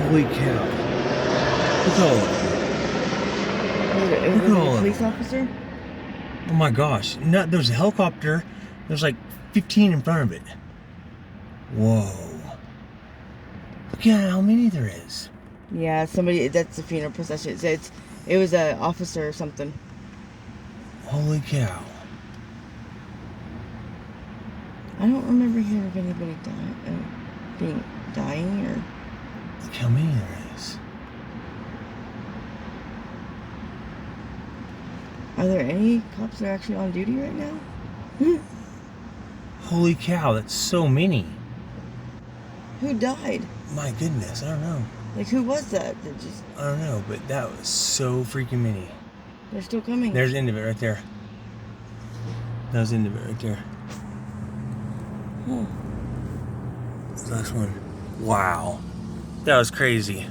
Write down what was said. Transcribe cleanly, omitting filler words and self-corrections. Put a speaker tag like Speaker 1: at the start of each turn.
Speaker 1: Holy cow. Look at all of them.
Speaker 2: Was it a police officer?
Speaker 1: Oh my gosh. No, there's a helicopter. There's like 15 in front of it. Whoa. Look at how many there is.
Speaker 2: Yeah, somebody, that's the funeral procession. It was an officer or something.
Speaker 1: Holy cow.
Speaker 2: I don't remember hearing of anybody dying or...
Speaker 1: Look how many there is.
Speaker 2: Are there any cops that are actually on duty right now?
Speaker 1: Holy cow, that's so many.
Speaker 2: Who died?
Speaker 1: My goodness, I don't know.
Speaker 2: Like, who was that?
Speaker 1: I don't know, but that was so freaking many.
Speaker 2: They're still coming.
Speaker 1: There's the end of it right there. That was the end of it right there.
Speaker 2: Huh.
Speaker 1: Last one. Wow. That was crazy.